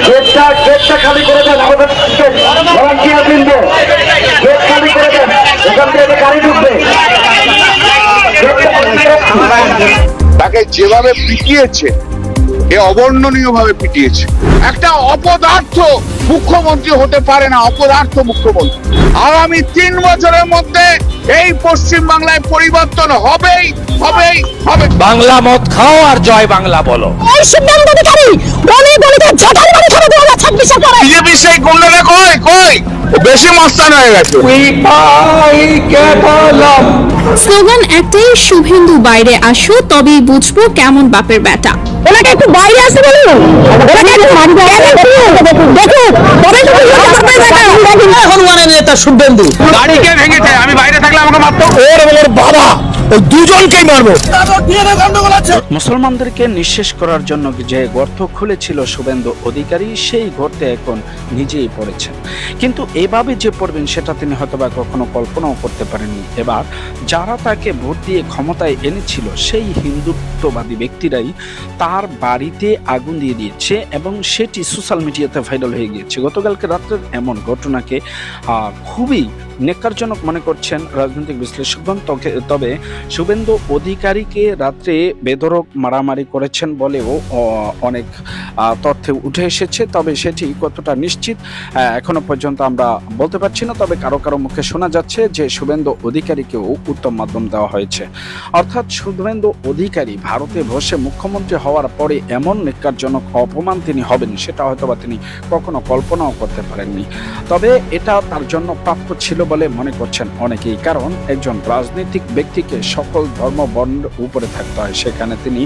গেটটা খালি করে দেন, আমাদের ভলান্টিয়ার বৃন্দ গেট খালি করে দেন, ওখান থেকে গাড়ি ঢুকবে। তাকে যেভাবে পিটিয়েছে, এ অবর্ণনীয় ভাবে পিটিয়েছে। একটা অপদার্থ মুখ্যমন্ত্রী হতে পারে না, অপদার্থ মুখ্যমন্ত্রী। আগামী 3 বছরের মধ্যে এই পশ্চিম বাংলায় পরিবর্তন হবেই হবেই হবে। বাংলা মদ খাও আর জয় বাংলা বলো। এই সিদ্ধান্ত অধিকারী উনি বলিতে ঝাঁটাই বাড়ি খাবে 2026 পরে। বিজেপি সেই গুন্ডারা কই কই ও বেশি মস্তান হয়ে গেছে। স্লোগান একটাই, শুভেন্দু বাইরে আসো তবেই বুঝবো কেমন বাপের বেটা। ওনাকে একটু বাইরে আসতে বলুন, ওনাকে একটু মারবে দেখুন তবে হনুমানের নেতা শুভেন্দু গাড়িকে ভেঙেছে, আমি বাইরে থাকলে আমাকে মারতো। ওর বাবা ওই দুজনকেই মারবো। মুসলমানদেরকে নিঃশেষ করার জন্য যে গর্ত খুলেছিল শুভেন্দু অধিকারী, সেই গর্তে এখন নিজেই পড়েছেন। কিন্তু এভাবে যে পড়বেন সেটা তিনি হয়তোবা কখনো কল্পনাও করতে পারেননি। এবার যারা তাকে ভোট দিয়ে ক্ষমতায় এনেছিল সেই হিন্দুত্ববাদী ব্যক্তিরাই তার বাড়িতে আগুন দিয়ে দিয়েছে এবং সেটি সোশ্যাল মিডিয়াতে ভাইরাল হয়ে গিয়েছে। গতকালকে রাত্রের এমন ঘটনাকে খুবই নেকারজনক মনে করছেন রাজনৈতিক বিশ্লেষকগণ। তবে শুভেন্দু অধিকারীকে রাত্রে বেধড়ক মারামারি করেছেন বলেও অনেক তথ্যে উঠে এসেছে। তবে সেটি কতটা নিশ্চিত এখনো পর্যন্ত আমরা বলতে পারছি না। তবে কারো কারো মুখে শোনা যাচ্ছে যে শুভেন্দু অধিকারীকেও উত্তম মাধ্যম দেওয়া হয়েছে। অর্থাৎ শুভেন্দু অধিকারী ভারতে বসে মুখ্যমন্ত্রী হওয়ার পরে এমন নেকারজনক অপমান তিনি হবেন সেটা হয়তোবা তিনি কখনো কল্পনাও করতে পারেননি। তবে এটা তার জন্য প্রাপ্য ছিল বলে মনে করছেন অনেকেই। কারণ একজন রাজনৈতিক ব্যক্তিকে সকল ধর্ম বর্ণের উপরে থাকতে হয়, সেখানে তিনি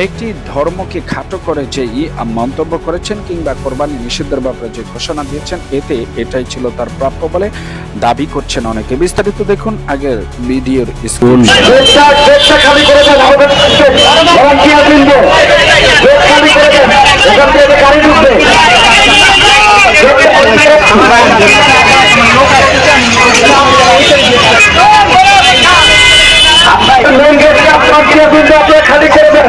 একটি ধর্মকে খাটো করে যে মন্তব্য করেছেন কিংবা কোরবানি নিষিদ্ধের ব্যাপারে যে ঘোষণা দিয়েছেন, এটাই ছিল তার প্রাপ্য বলে দাবি করছেন অনেকে। বিস্তারিত দেখুন আগের ভিডিওর স্ক্রিন। গেটটা খালি করে দেন, আমাদের ভলান্টিয়ার বৃন্দ গেট খালি করে দেন, ওখান থেকে গাড়ি ঢুকবে। মেন গেটটা ভলান্টিয়ার বৃন্দ আপনারা খালি করে দেন।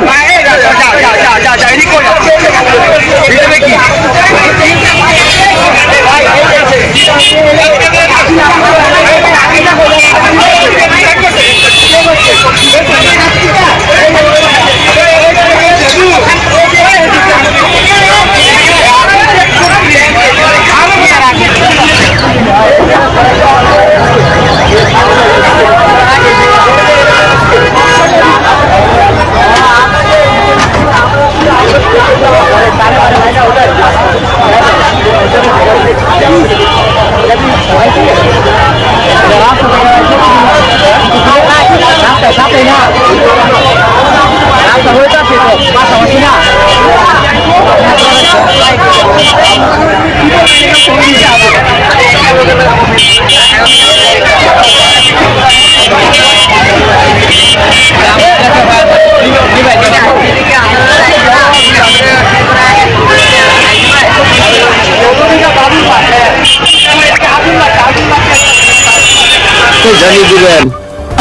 জানিয়ে দিবেন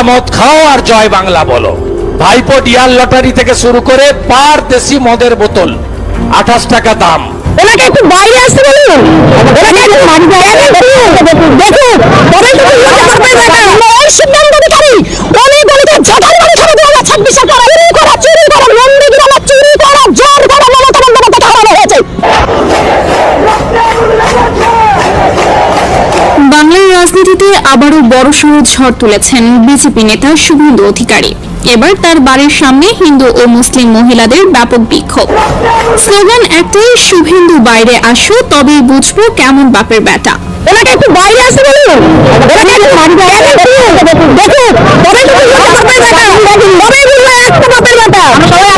মদ খাও আর জয় বাংলা বলো। ভাইপো ডিয়ার লটারি থেকে শুরু করে পার দেশি মদের বোতল 28 টাকা দাম। ওনাকে একটু বাইরে আসতে বলুন, ওনাকে একটু মারবে দেখুন তবে এই সিদ্ধান্ত অধিকারী উনি বলিতে ঝাঁটাই বাড়ি খাবে 2026 পরে। চুরি করা মন্দির গিরা চুরি করা জোর করা মমতা বন্দ্যোপাধ্যায় হারানো হয়েছে। বাংলার রাজনীতিতে আবারও বড়সড় ঝড় তুলেছেন বিজেপি নেতা শুভেন্দু অধিকারী। এবার তার বাড়ির সামনে হিন্দু ও মুসলিম মহিলাদের ব্যাপক বিক্ষোভ। স্লোগান একটাই, শুভেন্দু বাইরে আসো তবেই বুঝবো কেমন বাপের বেটা। ওনাকে একটু বাইরে আসতে বলুন, ওনাকে একটু মারবে দেখুন তবে বুঝবো একটা বাপের বেটা।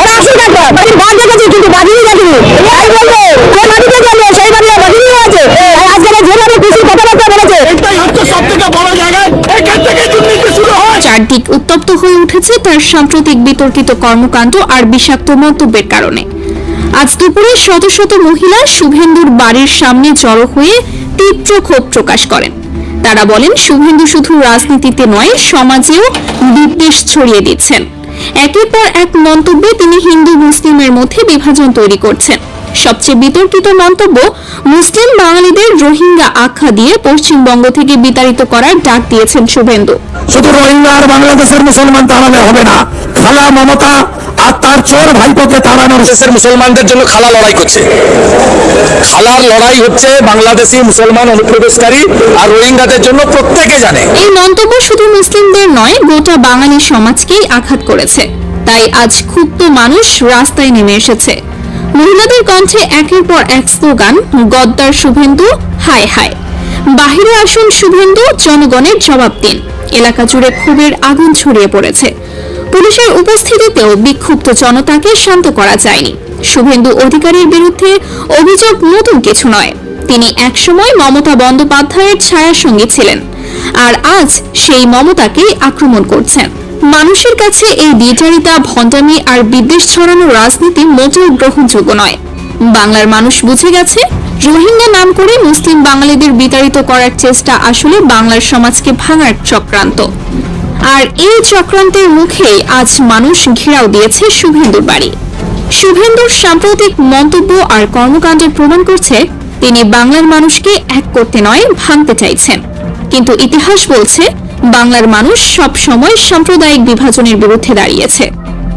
ওরা আসুন একটা বাড়ির বাদ দেখেছি কিন্তু বাজিয়ে দেখিনি। তাই বলবো যে বাড়িতে গেল সেই বাড়ি বাজিয়ে আছে। আজকে যেভাবে খুশি কথাবার্তা বলেছে এটাই হচ্ছে সবথেকে বড় জায়গায় এখান থেকে দুর্নীতি শুরু হয়। চারদিক উত্তপ্ত হয়ে উঠেছে তার সাম্প্রতিক বিতর্কিত কর্মকাণ্ড আর বিষাক্ত মন্তব্যের কারণে। আজ দুপুরে শত শত মহিলা শুভেন্দুর বাড়ির সামনে জড়ো হয়ে তীব্র ক্ষোভ প্রকাশ করেন। তারা বলেন শুভেন্দু শুধু রাজনীতিতে নয় সমাজেও বিদ্বেষ ছড়িয়ে দিচ্ছেন। একের পর এক মন্তব্যে তিনি হিন্দু মুসলিমের মধ্যে বিভাজন তৈরি করছেন। সবচেয়ে বিতর্কিত মন্তব্য, মুসলিম বাঙালিদের রোহিঙ্গা আখ্যা দিয়ে পশ্চিমবঙ্গ থেকে বিতাড়িত করার ডাক দিয়েছেন শুভেন্দু। শুধু রোহিঙ্গা আর বাংলাদেশের মুসলমান তাড়ানো হবে না, খালা মমতা আর তার চোর ভাইপোকে তাড়ানোর দেশের মুসলমানদের জন্য খালা লড়াই করছে। খালার লড়াই হচ্ছে বাংলাদেশি মুসলমান অনুপ্রবেশকারী আর রোহিঙ্গাদের জন্য, প্রত্যেকে জানে। এই মন্তব্য শুধু মুসলিমদের নয়, গোটা বাঙালি সমাজকেই আঘাত করেছে। তাই আজ ক্ষুব্ধ মানুষ রাস্তায় নেমে এসেছে। মহিলাদের কণ্ঠে একের পর এক স্লোগান, গদ্দার শুভেন্দু, হায় হায়। বাহিরে আসুন শুভেন্দু, জনগণের জবাব দিন। এলাকা জুড়ে ক্ষোভের আগুন ছড়িয়ে পড়েছে। পুলিশের উপস্থিতিতেও বিক্ষুব্ধ জনতাকে শান্ত করা যায়নি। শুভেন্দু অধিকারীর বিরুদ্ধে অভিযোগ নতুন কিছু নয়। তিনি একসময় মমতা বন্দ্যোপাধ্যায়ের ছায়াসঙ্গী ছিলেন, আর আজ সেই মমতাকেই আক্রমণ করছেন। মানুষের কাছে এই দ্বিচারিতা, ভণ্ডামি আর বিদ্বেষ ছড়ানোর রাজনীতি মোটেও গ্রহণযোগ্য নয়। বাংলার মানুষ বুঝে গেছে, রোহিঙ্গা নাম করে মুসলিম বাঙালিদের বিতাড়িত করার চেষ্টা আসলে বাংলার সমাজকে ভাঙার চক্রান্ত। আর এই চক্রান্তের মুখেই আজ মানুষ ঘেরাও দিয়েছে শুভেন্দুর বাড়ি। শুভেন্দুর সাম্প্রতিক মন্তব্য আর কর্মকাণ্ডের প্রমাণ করছে, তিনি বাংলার মানুষকে এক করতে নয়, ভাঙতে চাইছেন। কিন্তু ইতিহাস বলছে, বাংলার মানুষ সব সময় সাম্প্রদায়িক বিভাজনের বিরুদ্ধে দাঁড়িয়েছে।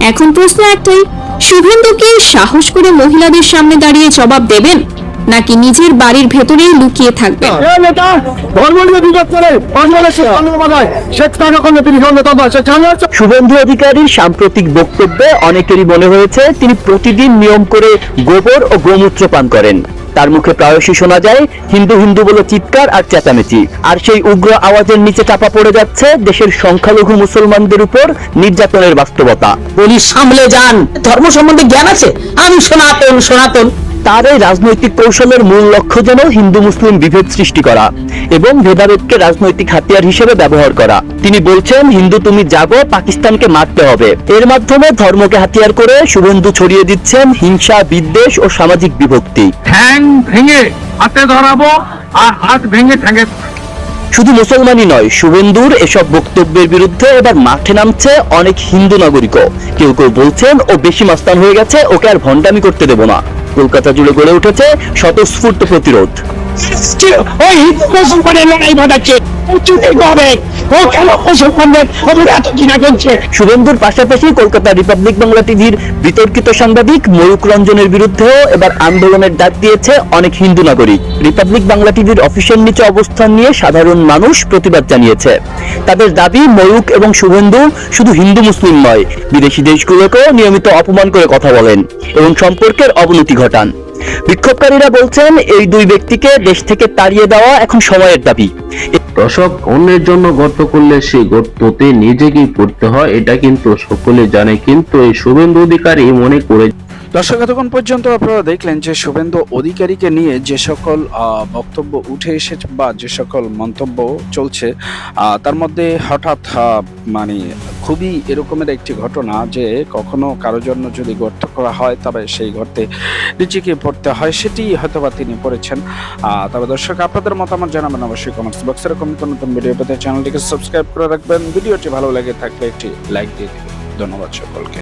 এখন প্রশ্ন একটাই, শুভেন্দু কি সাহস করে মহিলাদের সামনে দাঁড়িয়ে জবাব দেবেন, নাকি নিজের বাড়ির ভেতরেই লুকিয়ে থাকবেন? শুভেন্দু অধিকারীর সাম্প্রতিক বক্তব্যে অনেকেরই মনে হয়েছে তিনি প্রতিদিন নিয়ম করে গোবর ও গোমূত্র পান করেন। তার মুখে প্রায়শই শোনা যায় হিন্দু হিন্দু বলে চিৎকার আর চেঁচামেচি। আর সেই উগ্র আওয়াজের নিচে চাপা পড়ে যাচ্ছে দেশের সংখ্যালঘু মুসলমানদের উপর নির্যাতনের বাস্তবতা। বলি সামলে যান, ধর্ম সম্বন্ধে জ্ঞান আছে? আমি সনাতন সনাতন। তার এই রাজনৈতিক কৌশলের মূল লক্ষ্য যেন হিন্দু মুসলিম বিভেদ সৃষ্টি করা এবং ভেদাভেদকে রাজনৈতিক হাতিয়ার হিসেবে ব্যবহার করা। তিনি বলছেন, হিন্দু তুমি জাগো, পাকিস্তানকে মারতে হবে। এর মাধ্যমে ধর্মকে হাতিয়ার করে শুভেন্দু ছড়িয়ে দিচ্ছেন হিংসা, বিদ্বেষ ও সামাজিক বিভক্তি। ঠ্যাং ভেঙে হাতে ধরাবো আর হাত ভেঙে ঠ্যাঙে। শুধু মুসলমানই নয়, শুভেন্দুর এসব বক্তব্যের বিরুদ্ধে এবার মাঠে নামছে অনেক হিন্দু নাগরিকও। কেউ কেউ বলছেন ও বেশি মাস্তান হয়ে গেছে, ওকে আর ভণ্ডামি করতে দেব না। কলকাতা জুড়ে গড়ে উঠেছে স্বতঃস্ফূর্ত প্রতিরোধ। ওই হিন্দু মুসলমানের লড়াই বাঁধাচ্ছে, ও কেন মুসলমানদের এত ঘৃণা করছে? শুভেন্দুর পাশাপাশি কলকাতা রিপাবলিক বাংলা টিভির বিতর্কিত সাংবাদিক ময়ূক রঞ্জনের বিরুদ্ধেও এবার আন্দোলনের ডাক দিয়েছে অনেক হিন্দু নাগরিক। রিপাবলিক বাংলা টিভির অফিসের নিচে অবস্থান নিয়ে সাধারণ মানুষ প্রতিবাদ জানিয়েছে। তাদের দাবি, ময়ূক এবং শুভেন্দু শুধু হিন্দু মুসলিম নয়, বিদেশি দেশগুলোকেও নিয়মিত অপমান করে কথা বলেন এবং সম্পর্কের অবনতি ঘটান। বিক্ষোভকারীরা বলছেন, এই দুই ব্যক্তিকে দেশ থেকে তাড়িয়ে দেওয়া এখন সময়ের দাবি। দর্শক, অন্যের জন্য গর্ত করলে সেই গর্ততে নিজেকেই পড়তে হয়, এটা কিন্তু সকলে জানে, কিন্তু এই শুভেন্দু অধিকারী মনে করে। দর্শক, এতক্ষণ পর্যন্ত আপনারা দেখলেন যে শুভেন্দু অধিকারীকে নিয়ে যে সকল বক্তব্য উঠে এসেছে বা যে সকল মন্তব্য চলছে, তার মধ্যে হঠাৎ মানে খুবই এরকমের একটি ঘটনা যে কখনো কারো জন্য যদি গর্ত করা হয় তবে সেই গর্তে নিজেকে পড়তে হয়, সেটি হয়তোবা তিনি পড়েছেন। তবে দর্শক, আপনাদের মতামত জানাবেন অবশ্যই কমেন্টস বক্সে। এরকম নতুন ভিডিও পেতে চ্যানেলটিকে সাবস্ক্রাইব করে রাখবেন। ভিডিওটি ভালো লেগে থাকলে একটি লাইক দিয়ে দিবেন। ধন্যবাদ সকলকে।